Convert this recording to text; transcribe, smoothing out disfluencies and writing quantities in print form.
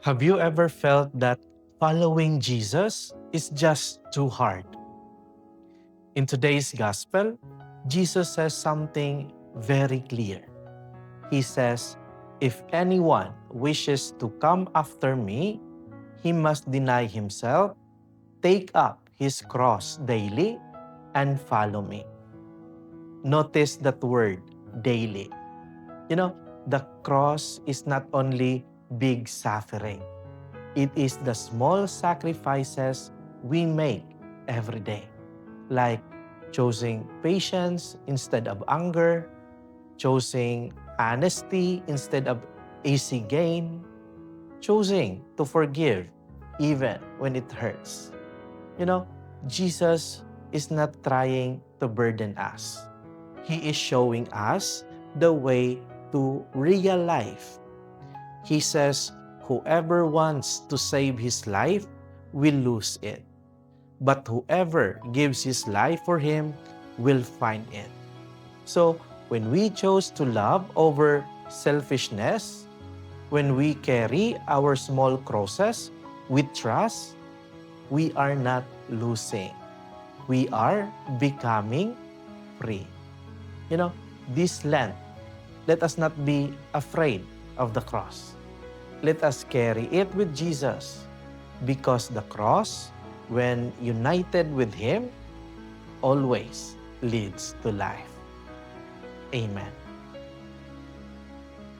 Have you ever felt that following Jesus is just too hard? In today's gospel, Jesus says something very clear. He says, "If anyone wishes to come after me, he must deny himself, take up his cross daily, and follow me." Notice that word, daily. You know, the cross is not only big suffering. It is the small sacrifices we make every day, like choosing patience instead of anger, choosing honesty instead of easy gain, choosing to forgive even when it hurts. You know, Jesus is not trying to burden us. He is showing us the way to real life. He says, whoever wants to save his life will lose it. But whoever gives his life for him will find it. So, when we chose to love over selfishness, when we carry our small crosses with trust, we are not losing. We are becoming free. You know, this Lent, let us not be afraid of the cross. Let us carry it with Jesus, because the cross, when united with Him, always leads to life. Amen.